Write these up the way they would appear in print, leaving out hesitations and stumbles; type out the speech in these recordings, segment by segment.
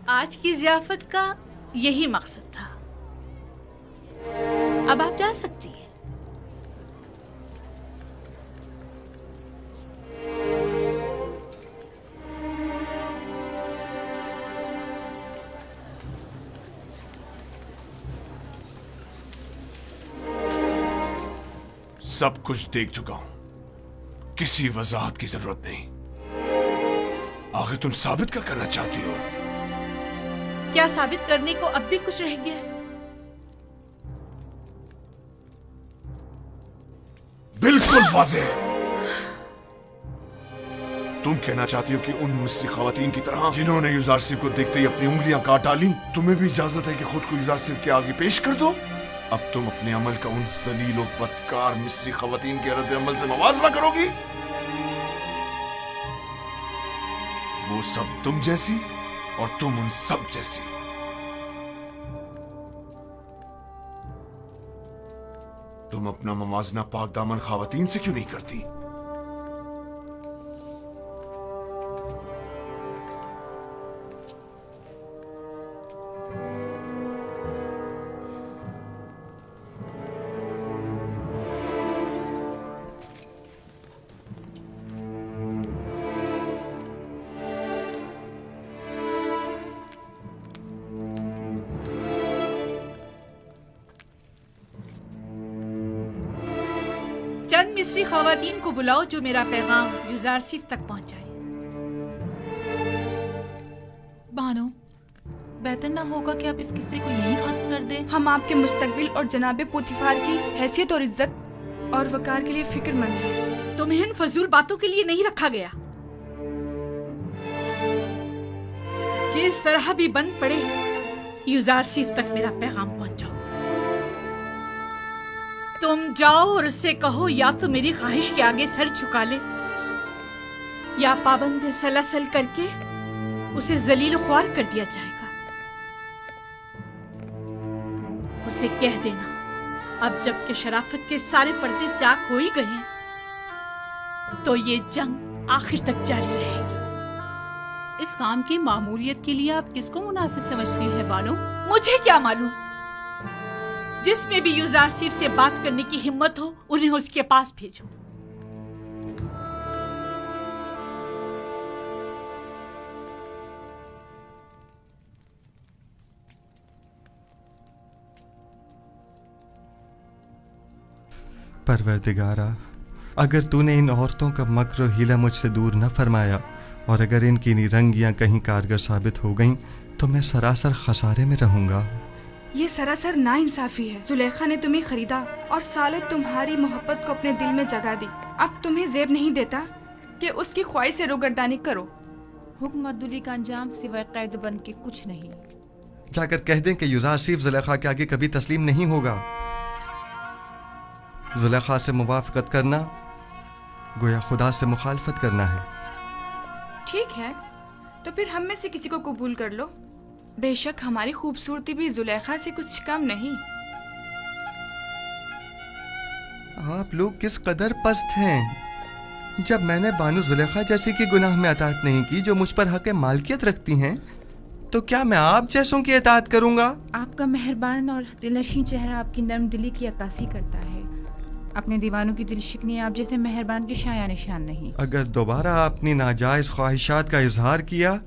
आज की ज़ियाफत का यही मकसद था। अब आप जा सकती हैं। सब कुछ देख चुका हूं, किसी वजाहत की जरूरत नहीं। आखिर तुम साबित क्या करना चाहती हो? क्या साबित करने को अब भी कुछ रह गया है? बिल्कुल वाज़ेह है। तुम कहना चाहती हो कि उन मिस्री खवातीन की तरह जिन्होंने यूजारसिफ को देखते ही अपनी उंगलियां काट डाली, तुम्हें भी इजाजत है कि खुद को यूजारसिफ के आगे पेश कर दो? अब तुम अपने अमल का उन जलील और बदकार मिस्री खवातीन के रद्द अमल से मुवाजना करोगी? वो सब तुम जैसी और तुम उन सब जैसी। तुम अपना मवाजना पाक दामन खवातीन से क्यों नहीं करती? चंद मिस्री खवातीन को बुलाओ जो मेरा पैगाम यूजारसिफ तक पहुंचाए। बानो, बेहतर ना होगा कि आप इस किस्से को यहीं खत्म कर दें? हम आपके मुस्तकबिल और जनाबे पोतीफार की हैसियत और इज्जत और वकार के लिए फिक्रमंद हैं। तुम्हें इन फजूल बातों के लिए नहीं रखा गया। जिस तरह भी बन पड़े, यूजारसिफ तक मेरा पैगाम पहुंचाओ। तुम जाओ और उससे कहो या तो मेरी ख्वाहिश के आगे सर झुका ले या पाबंद सलासल करके उसे जलील ख्वार कर दिया जाएगा। उसे कह देना, अब जबकि शराफत के सारे पर्दे चाक हो ही गए हैं, तो ये जंग आखिर तक जारी रहेगी। इस काम की मामूलियत के लिए आप किसको मुनासिब समझती हैं बानो? मुझे क्या मालूम। जिसमें भी यूजारसिफ से बात करने की हिम्मत हो, उन्हें उसके पास भेजो। परवरदिगारा, अगर तूने इन औरतों का मक्र और हीला मुझसे दूर न फरमाया और अगर इनकी निरंगियां कहीं कारगर साबित हो गईं, तो मैं सरासर खसारे में रहूंगा। ये सरासर नाइंसाफी है। जुलेखा ने तुम्हें खरीदा और सालों तुम्हारी मोहब्बत को अपने दिल में जगा दी। अब तुम्हें जेब नहीं देता कि उसकी ख्वाहिश से रोगर्दानी करो। हुक्म अब्दुल्ली का अंजाम सिवाय कैद बन के कुछ नहीं। जाकर कह दें कि यूजारसिफ जुलेखा के आगे कभी तस्लीम नहीं होगा। जुलेखा से मुवाफकत करना गोया खुदा से मुखालफत करना है। ठीक है, तो फिर हम में से किसी को कबूल कर लो। बेशक हमारी खूबसूरती भी जुलेखा से कुछ कम नहीं। आप लोग किस कदर पस्त हैं। जब मैंने बानो जुलेखा जैसी की गुनाह में अताअत नहीं की जो मुझ पर हक मालकियत रखती हैं, तो क्या मैं आप जैसों की अताअत करूंगा? आपका मेहरबान और दिलनशीं चेहरा आपकी नर्म दिली की अक्कासी करता है। अपने दीवानों की दिल शिकनी आप जैसे मेहरबान के शाया निशान नहीं। अगर दोबारा अपनी नाजायज ख्वाहिशात का इजहार किया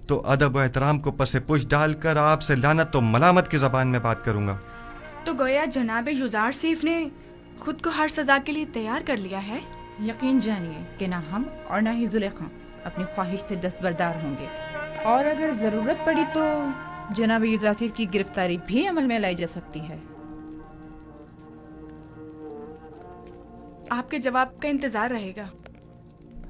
तो अदब व एहतराम को पसे पुश डालकर आपसे लानत तो मलामत की जबान में बात करूंगा। तो गोया जनाब यूजारसिफ ने खुद को हर सजा के लिए तैयार कर लिया है। यकीन जानिए कि ना हम और ना ही जुलेखा अपनी ख्वाहिश से दस्तबरदार होंगे, और अगर जरूरत पड़ी तो जनाब यूजारसिफ की गिरफ्तारी भी अमल में लाई जा सकती है। आपके जवाब का इंतजार रहेगा।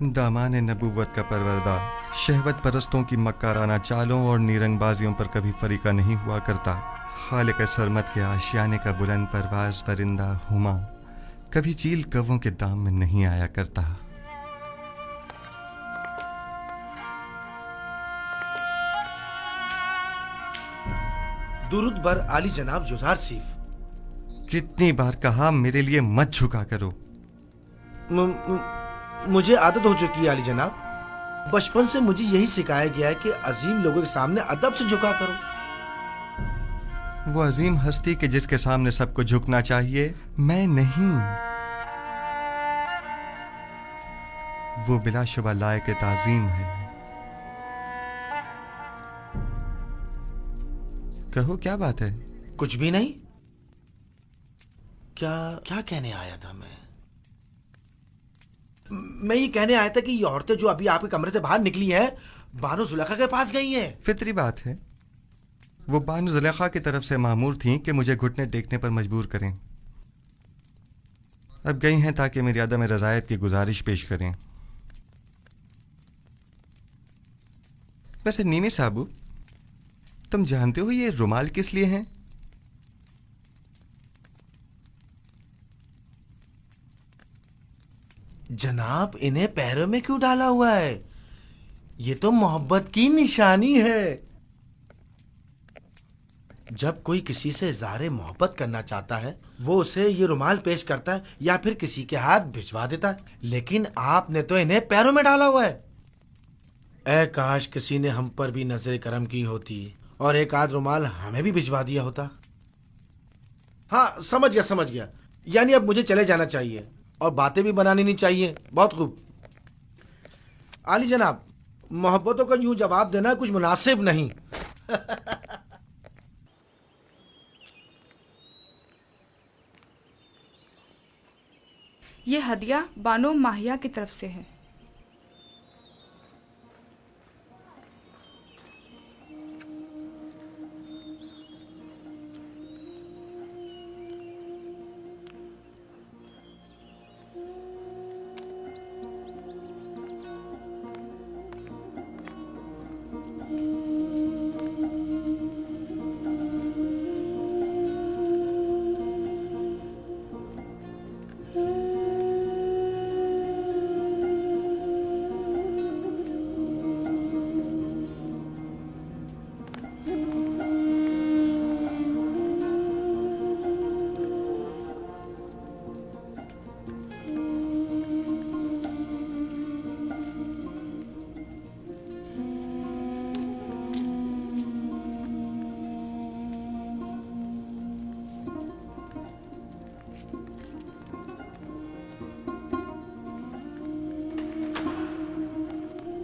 दामान नबूवत का परवरदार शहवत परस्तों की मक्काराना चालों और नीरंगबाजियों पर कभी फरीका नहीं हुआ करता। खालिक सरमत के आशियाने का बुलंद परवाज परिंदा हुमा कभी चील कव्वों के दाम में नहीं आया करता। दुरूद बर आली जनाब यूजारसिफ। कितनी बार कहा मेरे लिए मत झुका करो। मुझे आदत हो चुकी है आली जनाब। बचपन से मुझे यही सिखाया गया है कि अजीम लोगों के सामने अदब से झुका करो। वो अजीम हस्ती के जिसके सामने सबको झुकना चाहिए, मैं नहीं। वो बिलाशुबा लायक ताज़ीम है। कहो क्या बात है? कुछ भी नहीं। क्या क्या कहने आया था मैं ये कहने आया था कि ये औरतें जो अभी आपके कमरे से बाहर निकली हैं, बानो जुलेखा के पास गई हैं। फितरी बात है। वो बानो जुलेखा की तरफ से मामूर थीं कि मुझे घुटने टेकने पर मजबूर करें। अब गई हैं ताकि मेरी अदम रज़ायत की गुजारिश पेश करें। वैसे नीमी साहब, तुम जानते हो ये रुमाल किस लिए हैं? जनाब, इन्हें पैरों में क्यों डाला हुआ है? ये तो मोहब्बत की निशानी है। जब कोई किसी से इज़हार मोहब्बत करना चाहता है, वो उसे ये रुमाल पेश करता है या फिर किसी के हाथ भिजवा देता है, लेकिन आपने तो इन्हें पैरों में डाला हुआ है। ऐ काश किसी ने हम पर भी नजर करम की होती और एक आध रुमाल हमें भी भिजवा दिया होता। हाँ, समझ गया। यानी अब मुझे चले जाना चाहिए और बातें भी बनानी नहीं चाहिए। बहुत खूब। आली जनाब, मोहब्बतों का यूं जवाब देना कुछ मुनासिब नहीं। ये हदिया बानो माहिया की तरफ से है।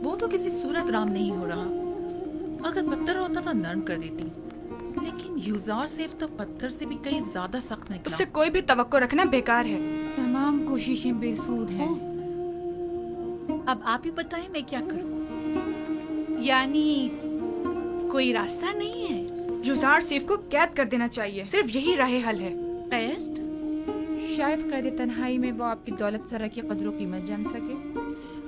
वो तो किसी सूरत राम नहीं हो रहा। अगर पत्थर होता तो नरम कर देती, लेकिन यूजार सेफ तो पत्थर से भी कहीं ज्यादा सख्त निकला। उससे कोई भी तवक्को रखना बेकार है। तमाम कोशिशें बेसूद हैं। अब आप ही बताएं मैं क्या करूं? यानी कोई रास्ता नहीं है? युजार सीफ को कैद कर देना चाहिए। सिर्फ यही राह हल है। कैद? शायद कैद तन्हाई में वो आपकी दौलत सरा की कदर कीमत जान सके।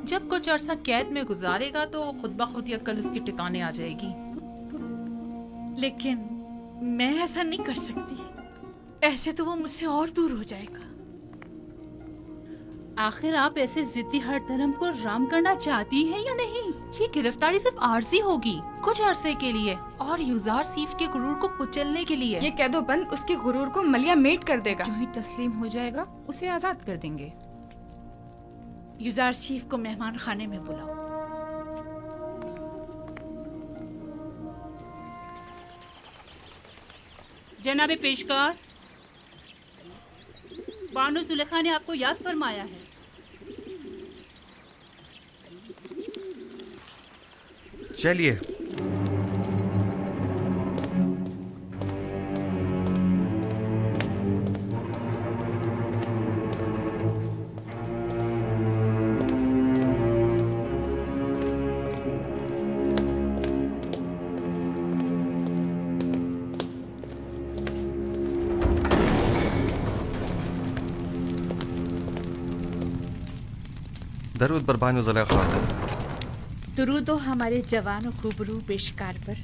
जब कुछ अरसा कैद में गुजारेगा तो खुद ब खुद या कल उसकी ठिकाने आ जाएगी। लेकिन मैं ऐसा नहीं कर सकती। ऐसे तो वो मुझसे और दूर हो जाएगा। आखिर आप ऐसे जिद्दी हर धर्म को राम करना चाहती हैं या नहीं? ये गिरफ्तारी सिर्फ आर्जी होगी, कुछ अरसे के लिए, और यूजार सीफ के गुरूर को कुचलने के लिए। ये कैदोबंद उसके गुरूर को मलिया मेट कर देगा। जो ही तस्लीम हो जाएगा उसे आजाद कर देंगे। यूजार सीफ को मेहमान खाने में बुलाओ। जनाबे पेशकार, बानो जुलेखा ने आपको याद फरमाया है। चलिए। दरूद बर बानो जुलेखा। दुरूदो हमारे जवान खूबरू पेशकार पर।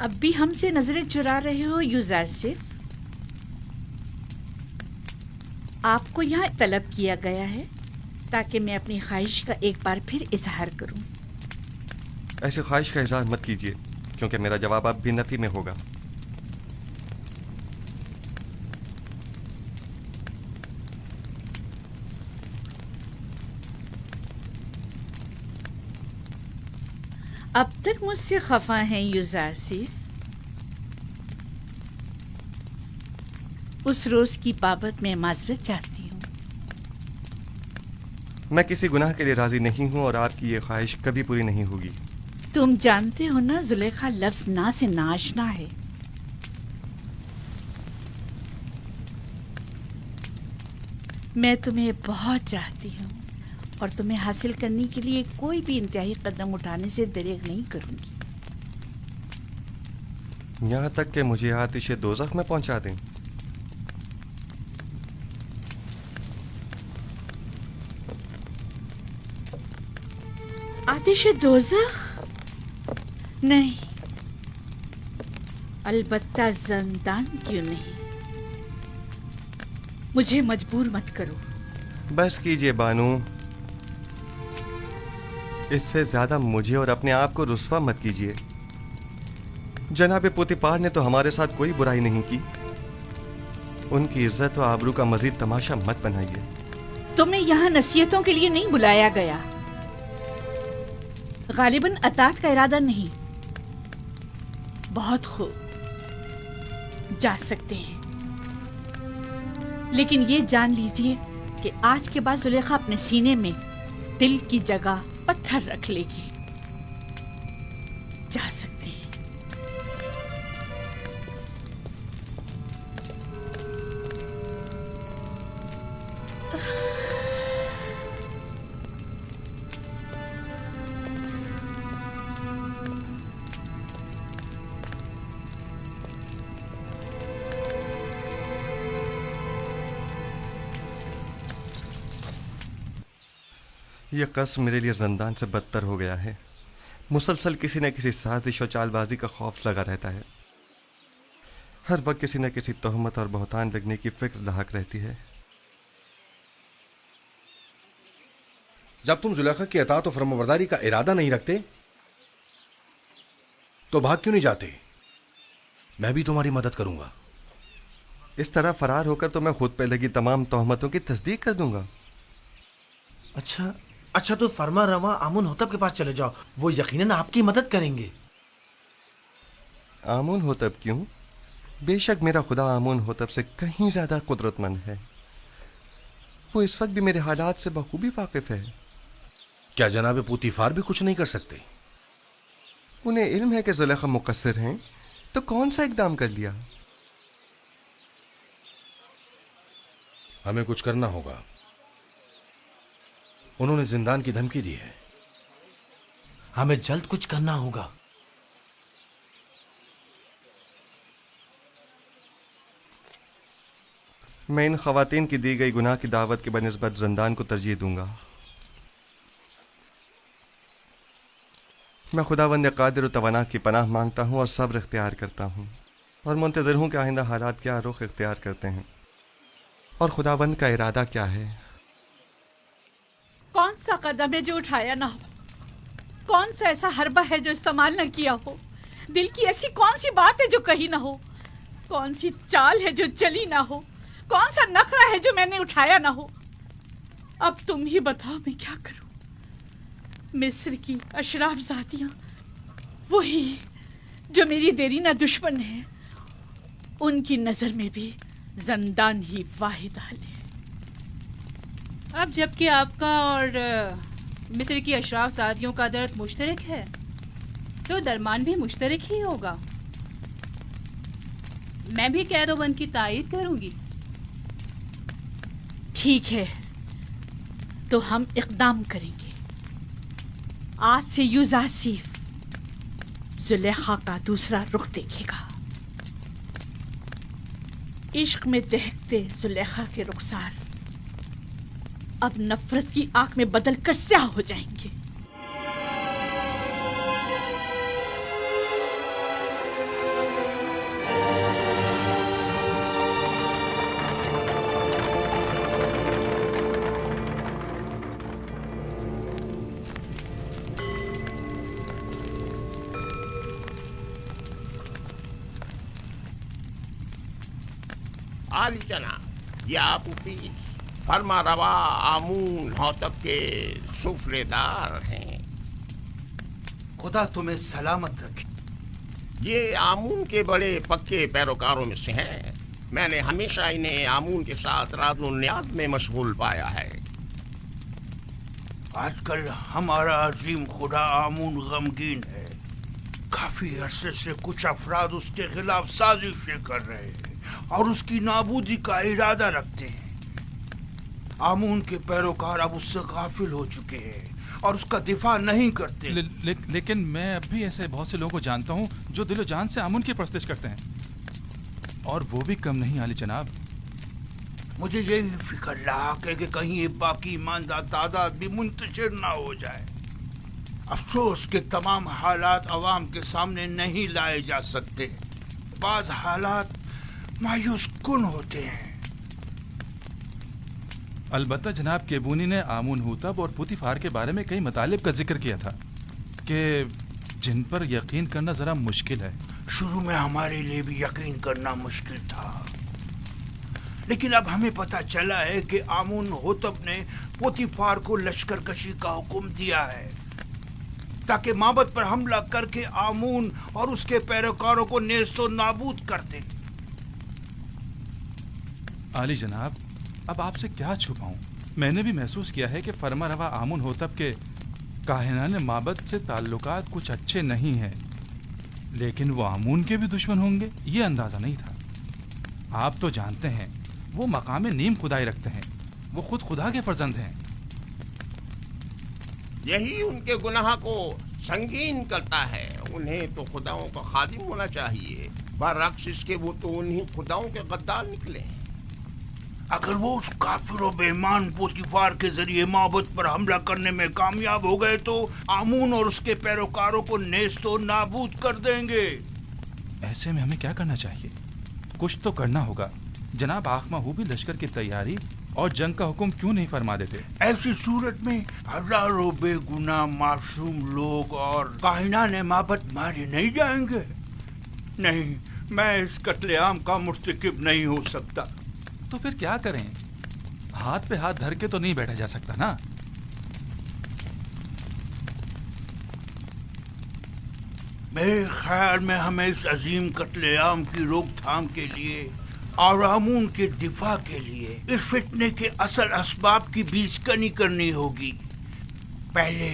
अब भी हमसे नजरें चुरा रहे हो यूजार से? आपको यहाँ तलब किया गया है ताकि मैं अपनी ख्वाहिश का एक बार फिर इजहार करूं। ऐसी ख्वाहिश का इजहार मत कीजिए, क्योंकि मेरा जवाब अब भी नफी में होगा। अब तक मुझसे खफा हैं युजारसिफ? उस रोज की बाबत मैं माजरत चाहती हूँ। मैं किसी गुनाह के लिए राजी नहीं हूँ और आपकी ये ख्वाहिश कभी पूरी नहीं होगी। तुम जानते हो ना, जुलेखा लफ्ज ना से नाशना है। मैं तुम्हें बहुत चाहती हूँ और तुम्हें हासिल करने के लिए कोई भी इंतहाई कदम उठाने से दरेग नहीं करूँगी। यहाँ तक कि मुझे आतिश दोज़ख में पहुँचा दें। आतिश दोज़ख? नहीं, अलबत्ता ज़ंदान क्यों नहीं। मुझे मजबूर मत करो। बस कीजिए बानू, इससे ज्यादा मुझे और अपने आप को रुस्वा मत कीजिए। जनाब पोतीपार ने तो हमारे साथ कोई बुराई नहीं की। उनकी इज्जत व आबरू का मजीद तमाशा मत बनाइए। तुम्हें यहाँ नसीहतों के लिए नहीं बुलाया गया। गालिबन अतात का इरादा नहीं। बहुत खूब, जा सकते हैं, लेकिन ये जान लीजिए कि आज के बाद जुलेखा अपने सीने में दिल की जगह पत्थर रख लेगी। जा सकते हैं। यह कसम मेरे लिए ज़ंदान से बदतर हो गया है। मुसलसल किसी न किसी साजिश और चालबाजी का खौफ लगा रहता है। हर वक्त किसी न किसी तोहमत और बहतान लगने की फिक्र लाहक रहती है। जब तुम जुलेखा की अतात और फरमाबरदारी का इरादा नहीं रखते तो भाग क्यों नहीं जाते? मैं भी तुम्हारी मदद करूंगा। इस तरह फरार होकर तो मैं खुद पे लगी तमाम तोहमतों की तस्दीक कर दूंगा। अच्छा तो फरमा रवा आमुन होतब के पास चले जाओ, वो यकीनन आपकी मदद करेंगे। आमुन होतब क्यों? बेशक मेरा खुदा आमुन होतब से कहीं ज्यादा कुदरतमंद है। वो इस वक्त भी मेरे हालात से बखूबी वाकिफ है। क्या जनाब पोतीफार भी कुछ नहीं कर सकते? उन्हें इल्म है कि जुलेखा मुकस्सिर हैं, तो कौन सा इकदाम कर लिया? हमें कुछ करना होगा। उन्होंने जिंदान की धमकी दी है। हमें जल्द कुछ करना होगा। मैं इन खवातीन की दी गई गुनाह की दावत के बनिस्बत जिंदान को तरजीह दूंगा। मैं खुदावंद कादिर व तवाना की पनाह मांगता हूँ और सब्र इख्तियार करता हूँ और मुंतज़िर हूँ कि आइंदा हालात क्या रुख इख्तियार करते हैं और खुदावंद का इरादा क्या है। कौन सा कदम है जो उठाया ना हो? कौन सा ऐसा हरबा है जो इस्तेमाल न किया हो? दिल की ऐसी कौन सी बात है जो कही ना हो? कौन सी चाल है जो चली ना हो? कौन सा नखरा है जो मैंने उठाया ना हो? अब तुम ही बताओ मैं क्या करूं? मिस्र की अशराफ ज़ातियां, वही जो मेरी देरीना दुश्मन है, उनकी नजर में भी ज़ंदान ही वाहिद हल है। अब जबकि आपका और मिस्र की अशराफ साथियों का दर्द मुश्तरक है, तो दरमान भी मुश्तरक ही होगा। मैं भी कैदोबंद की तायीद करूंगी। ठीक है, तो हम इक़दाम करेंगे। आज से युज़ासिफ जुलेखा का दूसरा रुख देखेगा। इश्क में दहकते जुलेखा के रुखसार अब नफरत की आंख में बदल कर स्याह हो जाएंगे। आली जनाब, या पुपी फरमा रवा आमून होतब के सुफरेदार हैं। खुदा तुम्हें सलामत रखे। ये आमून के बड़े पक्के पैरोकारों में से हैं। मैंने हमेशा इन्हें आमून के साथ राज़ो न्याज़ में मशगूल पाया है। आजकल हमारा अजीम खुदा आमून गमगीन है। काफी अरसे से कुछ अफराद उसके खिलाफ साजिशें कर रहे हैं और उसकी नाबूदी का इरादा रखते हैं। आमून के पैरोकार अब उससे गाफिल हो चुके हैं और उसका दिफा नहीं करते। लेकिन मैं अब भी ऐसे बहुत से लोगों को जानता हूँ जो दिलो जान से आमून की परस्तिश करते हैं, और वो भी कम नहीं आली जनाब। मुझे यही फिक्र रहा कि कहीं ये बाकी ईमानदार तादाद भी मुंतशिर ना हो जाए। अफसोस के तमाम हालात अवाम के सामने नहीं लाए जा सकते। बाज हालात मायूस कुन होते हैं। अलबत्ता जनाब केबूनी ने आमून हुतब और पुतीफार के बारे में कई मतालिब का जिक्र किया था कि जिन पर यकीन करना ज़रा मुश्किल है। शुरू में हमारे लिए भी यकीन करना मुश्किल था, लेकिन अब हमें पता चला है कि आमून होतब ने पोतीफार को लश्कर कशी का हुक्म दिया है ताकि माबद पर हमला करके आमून और उसके पैरोकारों को नेस्तो नाबूद कर दे। आली जनाब, अब आपसे क्या छुपाऊं? मैंने भी महसूस किया है कि फरमा रवा आमून होतब के काहिनाने माबद से ताल्लुकात कुछ अच्छे नहीं हैं, लेकिन वो आमून के भी दुश्मन होंगे ये अंदाजा नहीं था। आप तो जानते हैं वो मकाम नीम खुदाई रखते हैं, वो खुद खुदा के फर्जंद हैं। यही उनके गुनाह को संगीन करता है। उन्हें तो खुदाओं का खादिम होना चाहिए, बरअक्स इसके वो तो उन्हीं खुदाओं के गद्दार निकले। अगर वो उस काफिर और बेईमान पोतीफार के जरिए माबद पर हमला करने में कामयाब हो गए तो आमून और उसके पैरोकारों को नेस्तो नाबूद कर देंगे। ऐसे में हमें क्या करना चाहिए? कुछ तो करना होगा। जनाब आखमाहू भी लश्कर की तैयारी और जंग का हुक्म क्यों नहीं फरमा देते? ऐसी सूरत में हजारों बेगुनाह मासूम लोग और काहिनाने माबद मारे नहीं जाएंगे। नहीं, मैं इस कत्लेआम का मुर्तकिब नहीं हो सकता। तो फिर क्या करें? हाथ पे हाथ धर के तो नहीं बैठा जा सकता ना। मेरे ख्याल में हमें इस अजीम कत्लेआम की रोकथाम के लिए और आमून के दिफा के लिए इस फितने के असल असबाब की बीजकनी करनी होगी। पहले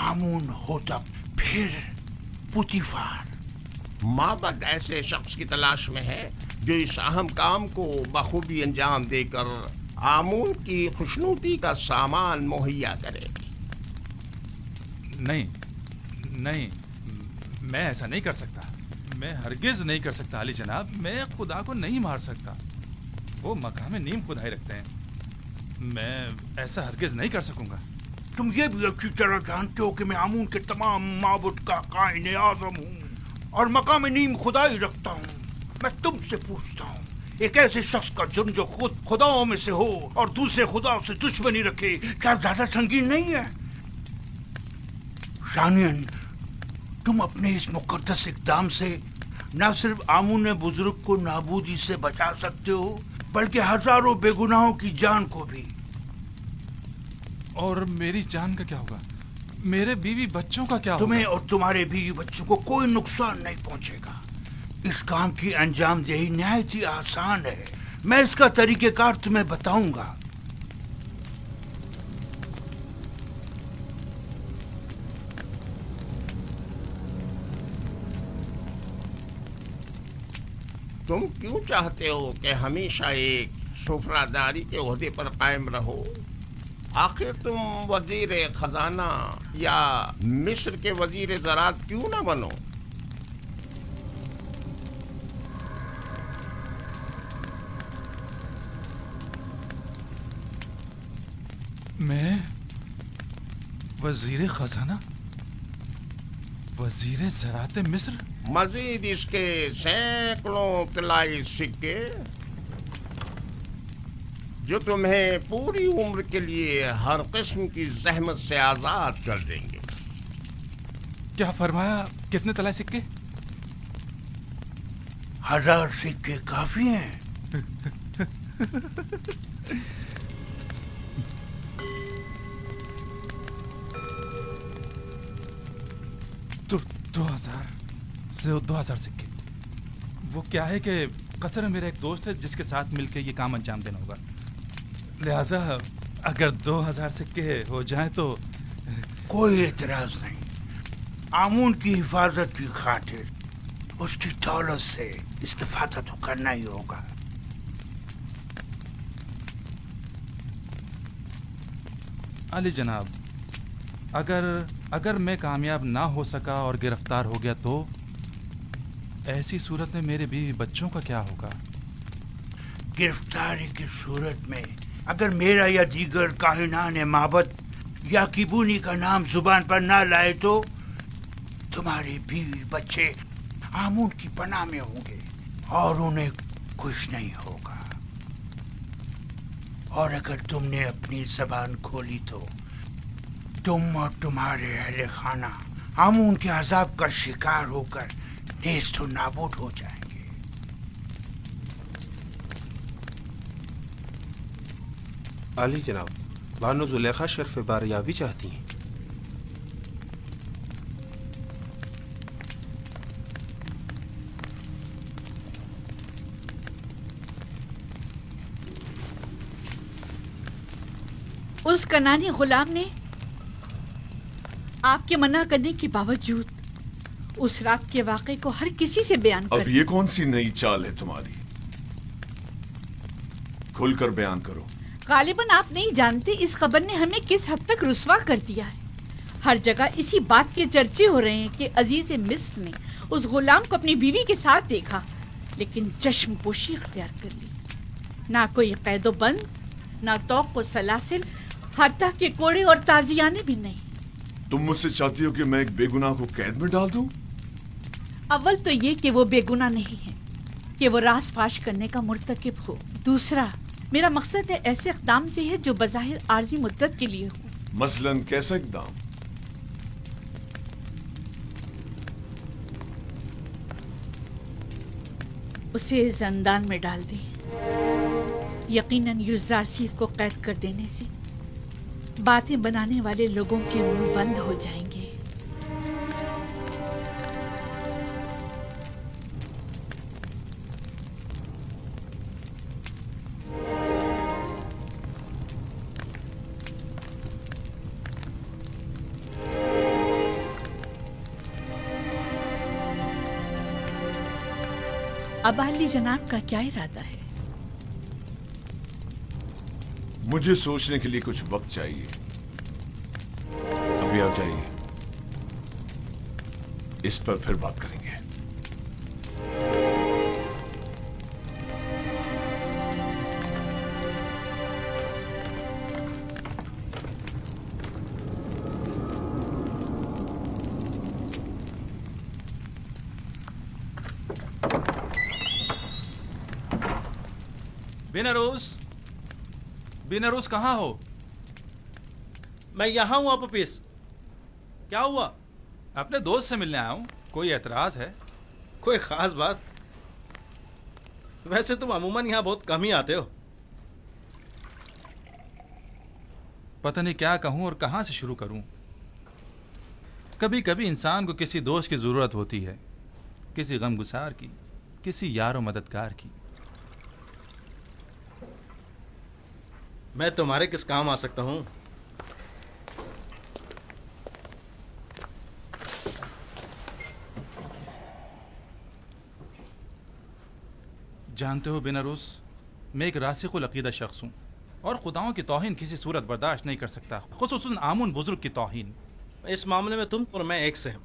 आमून होतब, फिर पुतीफार। माबद ऐसे शख्स की तलाश में है जो इस अहम काम को बखूबी अंजाम देकर आमून की खुशनूदी का सामान मुहैया करे। नहीं नहीं, मैं ऐसा नहीं कर सकता। मैं हरगिज नहीं कर सकता अली जनाब। मैं खुदा को नहीं मार सकता। वो मकाम नीम खुदाई रखते हैं। मैं ऐसा हरगिज नहीं कर सकूंगा। तुम ये भी अच्छी तरह जानते हो कि मैं आमून के तमाम माबुद का कायने आज़म हूँ और मकाम नीम खुदाई रखता हूँ। मैं तुमसे पूछता हूँ, एक ऐसे शख्स का जुर्म जो खुद खुदाओं में से हो और दूसरे खुदाओं से दुश्मनी रखे, क्या ज्यादा संगीन नहीं है? शानियन, तुम अपने इस मुकद्दस इक़दाम से न सिर्फ आमून बुजुर्ग को नाबूदी से बचा सकते हो बल्कि हजारों बेगुनाहों की जान को भी। और मेरी जान का क्या होगा? मेरे बीवी बच्चों का क्या होगा? तुम्हें और तुम्हारे बीवी बच्चों को कोई नुकसान नहीं पहुंचेगा। इस काम की अंजामदेही निहायत ही आसान है। मैं इसका तरीकेकार तुम्हें बताऊंगा। तुम क्यों चाहते हो कि हमेशा एक सुफरादारी के ओहदे पर कायम रहो? आखिर तुम वजीर खजाना या मिस्र के वजीर ज़राअत क्यों ना बनो? मैं वजीर खजाना, वजीर ज़राअत मिस्र? मजीद इसके सैकड़ों तिलाई सिक्के जो तुम्हें पूरी उम्र के लिए हर किस्म की जहमत से आजाद कर देंगे। क्या फरमाया? कितने तलाई सिक्के? 1000 सिक्के काफी हैं। 2000 सिक्के। वो क्या है कि कतर में मेरा एक दोस्त है जिसके साथ मिलकर ये काम अंजाम देना होगा, लिहाजा अगर 2000 सिक्के हो जाए तो। कोई एतराज नहीं। आमून की हिफाजत की खातिर उसकी दौलत से इस्तेफादा तो करना ही होगा। अली जनाब, अगर मैं कामयाब ना हो सका और गिरफ्तार हो गया तो ऐसी सूरत में मेरे बीवी बच्चों का क्या होगा? गिरफ्तारी की सूरत में अगर मेरा या दीगर काहिनान माबद या किबूनी का नाम जुबान पर ना लाए तो तुम्हारे बीवी बच्चे आमून की पनाह में होंगे और उन्हें कुछ नहीं होगा। और अगर तुमने अपनी जबान खोली तो तुम और तुम्हारे अहले खाना आमून के अजाब का शिकार होकर नेस्त व नाबूद हो जाएंगे। आली जनाब, बानो जुलेखा शर्फ बारियाबी चाहती हैं। उस कनानी गुलाम ने आपके मना करने के बावजूद उस रात के वाक़े को हर किसी से बयान कर। अब ये कौन सी नई चाल है तुम्हारी? खुलकर बयान करो। गालिबन आप नहीं जानते इस खबर ने हमें किस हद तक रुस्वा कर दिया है। हर जगह इसी बात के चर्चे हो रहे हैं कि अजीज मिस्र ने उस गुलाम को अपनी बीवी के साथ देखा, लेकिन चश्मपोशी इख्तियार कर ली। ना कोई कैदो बंद, ना तौक व सलासिल, हत्ता के कोड़े और ताजियाने भी नहीं। तुम मुझसे चाहती हो कि मैं एक बेगुनाह को कैद में डाल दूं? अव्वल तो ये कि वो बेगुनाह नहीं है, कि वो राज फाश करने का मुर्तकिब हो। दूसरा, मेरा मकसद है ऐसे इक़दाम से है जो बज़ाहिर आर्जी मुद्दत के लिए हो। मसलन कैसा इक़दाम? उसे ज़ंदान में डाल दें। यकीनन यूज़ारसीफ को कैद कर देने से बातें बनाने वाले लोगों के मुंह बंद हो जाएंगे। अब अली जनाब का क्या इरादा है? मुझे सोचने के लिए कुछ वक्त चाहिए। अभी आ जाइए, इस पर फिर बात करेंगे। बिनरूस कहाँ हो? मैं यहाँ हूँ अपोपिस। क्या हुआ? अपने दोस्त से मिलने आया हूँ। कोई एतराज है? कोई खास बात? वैसे तुम अमूमन यहाँ बहुत कम ही आते हो। पता नहीं क्या कहूँ और कहाँ से शुरू करूँ। कभी कभी इंसान को किसी दोस्त की ज़रूरत होती है, किसी गमगुसार की, किसी यार व मददगार की। मैं तुम्हारे किस काम आ सकता हूँ? जानते हो बिनरूस, मैं एक रासिकुल अकीदा शख्स हूँ और खुदाओं की तौहीन किसी सूरत बर्दाश्त नहीं कर सकता, खुसूसन आमुन बुजुर्ग की तौहीन। इस मामले में तुम और मैं एक से हैं।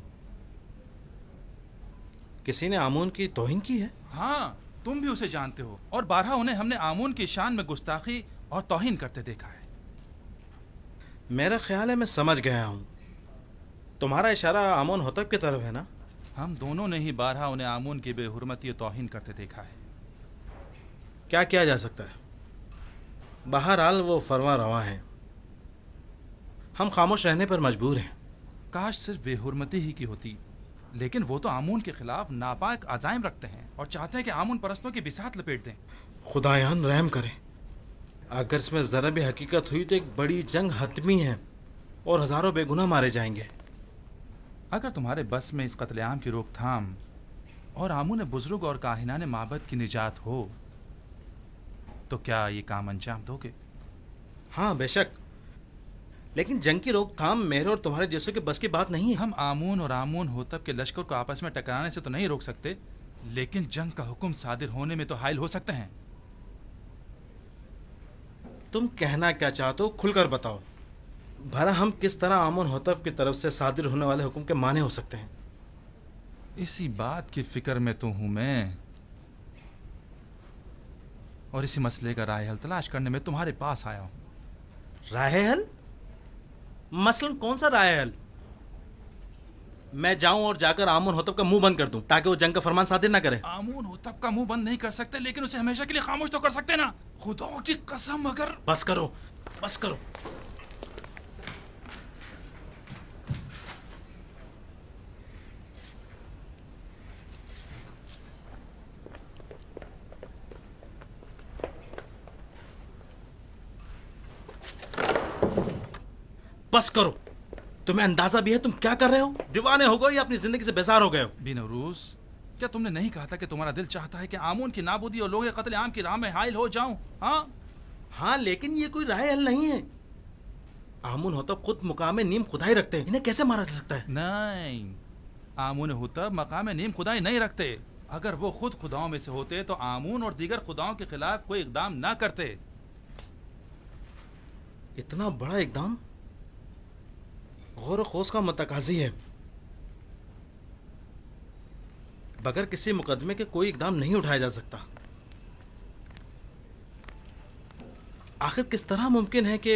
किसी ने आमून की तौहीन की है? हाँ, तुम भी उसे जानते हो और बारहा उन्हें हमने आमून की शान में गुस्ताखी और तौहीन करते देखा है। मेरा ख्याल है मैं समझ गया हूँ। तुम्हारा इशारा आमून होतब की तरफ है ना? हम दोनों ने ही बारहा उन्हें आमून की बेहुरमती और तौहीन करते देखा है। क्या किया जा सकता है? बहरहाल वो फरमा रवा हैं। हम खामोश रहने पर मजबूर हैं। काश सिर्फ बेहुरमती ही की होती, लेकिन वो तो आमून के खिलाफ नापाक अजाइम रखते हैं और चाहते हैं कि आमून परस्तों की बिसात लपेट दें। खुदायान रहम करे। अगर इसमें ज़रा भी हकीकत हुई तो एक बड़ी जंग हतमी है और हज़ारों बेगुनाह मारे जाएंगे। अगर तुम्हारे बस में इस कत्लेआम की रोकथाम और आमून बुजुर्ग और काहिनान माबद की निजात हो तो क्या ये काम अंजाम दोगे? हाँ बेशक, लेकिन जंग की रोकथाम मेरे और तुम्हारे जैसों के बस की बात नहीं है। हम आमून और आमून होतब के लश्कर को आपस में टकराने से तो नहीं रोक सकते, लेकिन जंग का हुक्म सादिर होने में तो हायल हो सकते हैं। तुम कहना क्या चाहते हो खुलकर बताओ। भला हम किस तरह आमून होतब की तरफ से सादिर होने वाले हुक्म के माने हो सकते हैं? इसी बात की फिक्र में तो हूं मैं, और इसी मसले का राह हल तलाश करने में तुम्हारे पास आया हूं। राह हल? मसलन कौन सा राह हल? मैं जाऊं और जाकर आमून होतब का मुंह बंद कर दूं ताकि वो जंग का फरमान सादिर ना करे? आमून होतब का मुंह बंद नहीं कर सकते, लेकिन उसे हमेशा के लिए खामोश तो कर सकते ना। खुदा की कसम, अगर बस करो, बस करो। बस करो। तुम्हें अंदाजा भी है तुम क्या कर रहे हो? दीवाने हो गए या अपनी जिंदगी से बेजार हो गए हो? बिनौरूस, क्या तुमने नहीं कहा था कि तुम्हारा दिल चाहता है कि आमून की नाबूदी और लोग कत्ल आम की राह में हायल हो जाऊं? हाँ, लेकिन ये कोई राह हल नहीं है। आमून होतब खुद मुकाम नीम खुदाई रखते हैं, इन्हें कैसे मारा जा सकता है? नहीं, आमून होतब मकाम नीम खुदाई नहीं रखते। अगर वो खुद खुदाओं में से होते तो आमून और दीगर खुदाओं के खिलाफ कोई इकदाम ना करते। इतना बड़ा इकदाम गौर खोज का मुतकाजी है। बगैर किसी मुकदमे के कोई इकदाम नहीं उठाया जा सकता। आखिर किस तरह मुमकिन है कि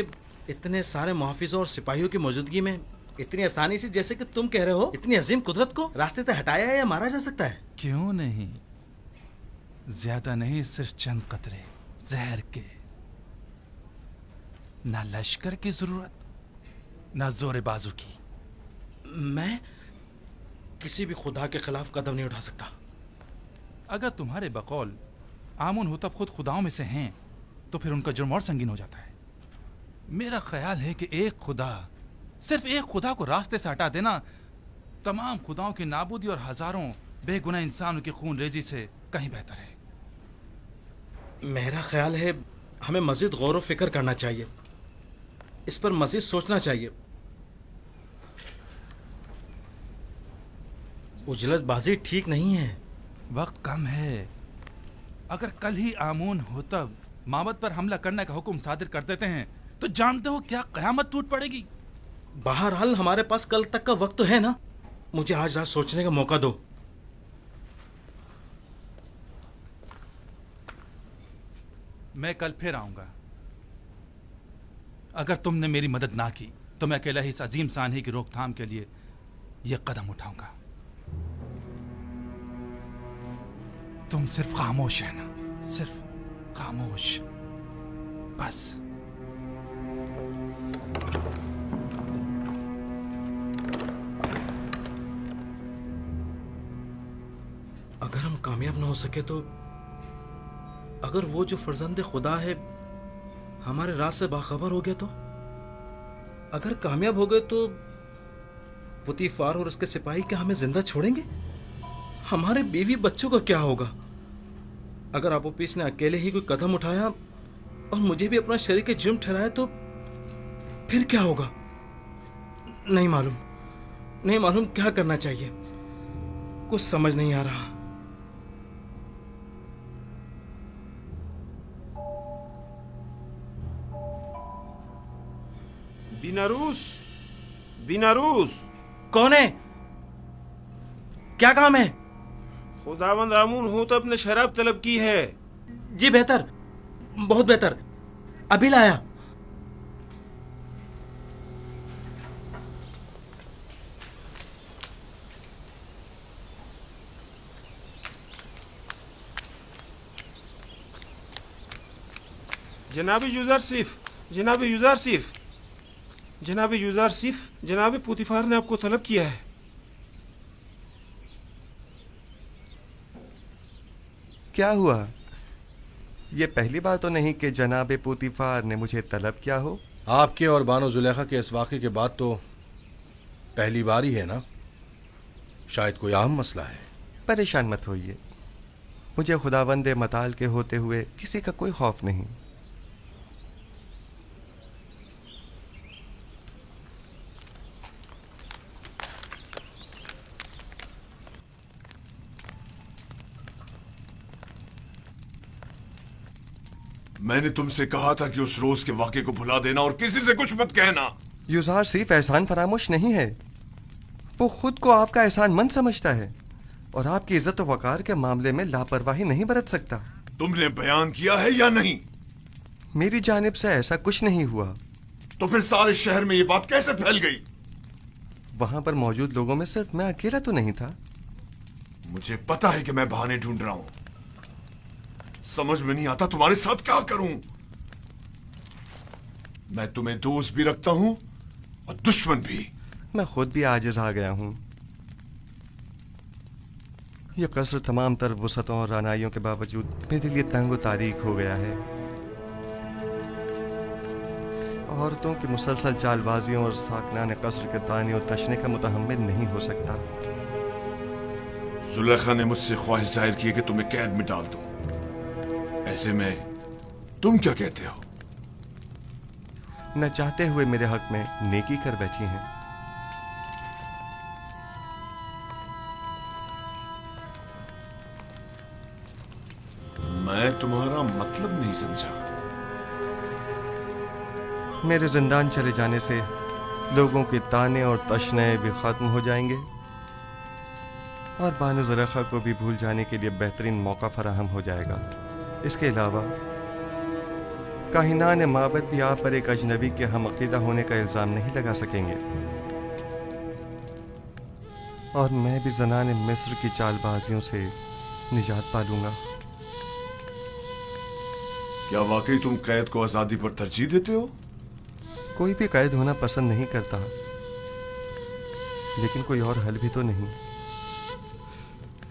इतने सारे मुहाफिजों और सिपाहियों की मौजूदगी में इतनी आसानी से, जैसे कि तुम कह रहे हो, इतनी अजीम कुदरत को रास्ते से हटाया या मारा जा सकता है? क्यों नहीं, ज्यादा नहीं, सिर्फ चंद कतरे जहर के। ना लश्कर की जरूरत, ना जोर बाजू की। मैं किसी भी खुदा के खिलाफ कदम नहीं उठा सकता। अगर तुम्हारे बकौल आमून होतब खुद खुदाओं में से हैं तो फिर उनका जुर्म और संगीन हो जाता है। मेरा ख्याल है कि एक खुदा, सिर्फ एक खुदा को रास्ते से हटा देना तमाम खुदाओं की नाबूदी और हजारों बेगुनाह इंसानों की खून रेजी से कहीं बेहतर है। मेरा ख्याल है हमें मजीद गौर व फिक्र करना चाहिए, इस पर मजीद सोचना चाहिए। उजलतबाजी ठीक नहीं है। वक्त कम है। अगर कल ही आमून होतब माबद पर हमला करने का हुक्म सादिर कर देते हैं तो जानते हो क्या कयामत टूट पड़ेगी। बहरहाल हमारे पास कल तक का वक्त तो है ना। मुझे आज रात सोचने का मौका दो। मैं कल फिर आऊंगा। अगर तुमने मेरी मदद ना की तो मैं अकेला ही इस अजीम सानही की रोकथाम के लिए यह कदम उठाऊंगा। तुम सिर्फ खामोश है ना, सिर्फ खामोश, बस। अगर हम कामयाब ना हो सके तो, अगर वो जो फर्जंद खुदा है हमारे राज से बाखबर हो गया तो, अगर कामयाब हो गए तो पुतीफार और उसके सिपाही क्या हमें जिंदा छोड़ेंगे? हमारे बीवी बच्चों का क्या होगा? अगर आपोपीस ने अकेले ही कोई कदम उठाया और मुझे भी अपना शरीक जुर्म ठहराया तो फिर क्या होगा? नहीं मालूम क्या करना चाहिए। कुछ समझ नहीं आ रहा। बिनारूस कौन है? क्या काम है? खुदावंद आमून होतब ने शराब तलब की है। जी बेहतर, बहुत बेहतर, अभी लाया। जनाब यूजारसिफ, जनाब पुतीफार ने आपको तलब किया है। क्या हुआ? ये पहली बार तो नहीं कि जनाब पुतीफार ने मुझे तलब किया हो। आपके और बानो जुलेखा के इस वाक़े के बाद तो पहली बार ही है ना? शायद कोई अहम मसला है। परेशान मत होइए, मुझे खुदावंद मताल के होते हुए किसी का कोई खौफ नहीं। मैंने तुमसे कहा था कि उस रोज के वाक़े को भुला देना और किसी से कुछ मत कहना। युजार सिर्फ एहसान फरामोश नहीं है, वो खुद को आपका एहसानमंद समझता है और आपकी इज्जत और वकार के मामले में लापरवाही नहीं बरत सकता। तुमने बयान किया है या नहीं? मेरी जानिब से ऐसा कुछ नहीं हुआ। तो फिर सारे शहर में ये बात कैसे फैल गई? वहां पर मौजूद लोगों में सिर्फ मैं अकेला तो नहीं था। मुझे पता है कि मैं बहाने ढूंढ रहा हूं। समझ में नहीं आता तुम्हारे साथ क्या करूं। मैं तुम्हें दोस्त भी रखता हूं और दुश्मन भी। मैं खुद भी आजिज आ गया हूं। यह कसर तमाम तर वसतों और रानाइयों के बावजूद मेरे लिए तंग तारीख हो गया है। औरतों की मुसलसल चालबाजियों और साकनान कसर के ताने और तशने का मुतहम्मिल नहीं हो सकता। जुलेखा ने मुझसे ख्वाहिश जाहिर की कि तुम्हें कैद में डाल दूं। ऐसे में तुम क्या कहते हो? न चाहते हुए मेरे हक में नेकी कर बैठी हैं। मैं तुम्हारा मतलब नहीं समझा। मेरे जिंदान चले जाने से लोगों के ताने और तशने भी खत्म हो जाएंगे और बानो ज़ुलेखा को भी भूल जाने के लिए बेहतरीन मौका फराहम हो जाएगा। इसके अलावा काहिनान माबद भी आप पर एक अजनबी के हम अकीदा होने का इल्ज़ाम नहीं लगा सकेंगे और मैं भी ज़नान मिस्र की चालबाजियों से निजात पा लूंगा। क्या वाकई तुम कैद को आजादी पर तरजीह देते हो? कोई भी कैद होना पसंद नहीं करता, लेकिन कोई और हल भी तो नहीं।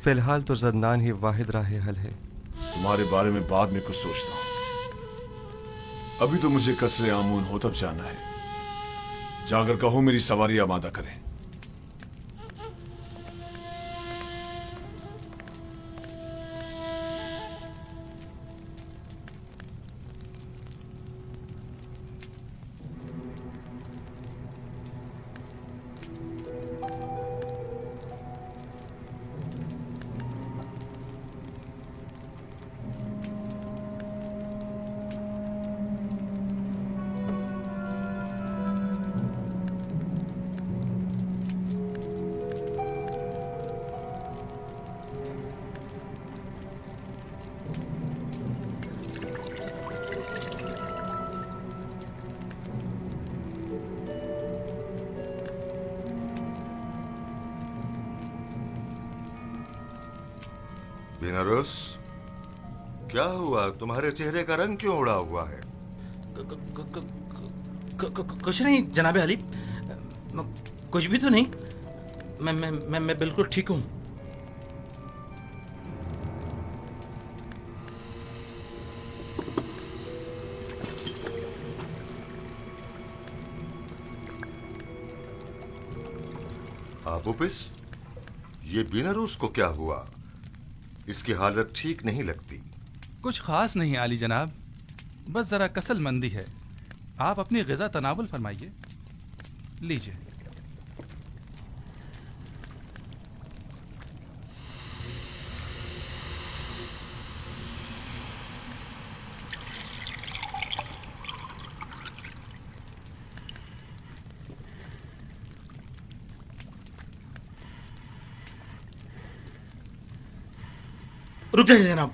फिलहाल तो ज़ंदान ही वाहिद राह हल है। तुम्हारे बारे में बाद में कुछ सोचता हूं। अभी तो मुझे कसरे आमून होतब जाना है। जाकर कहो मेरी सवारी आमादा करें। बिनारस, क्या हुआ? तुम्हारे चेहरे का रंग क्यों उड़ा हुआ है? कुछ नहीं जनाबे अली, कुछ भी तो नहीं। मैं बिल्कुल ठीक हूँ। आबुपिस, ये बिनारस को क्या हुआ? इसकी हालत ठीक नहीं लगती। कुछ खास नहीं आली जनाब, बस जरा कसल मंदी है। आप अपनी ग़िज़ा तनावुल फरमाइए। लीजिए। रुक जाइए जनाब।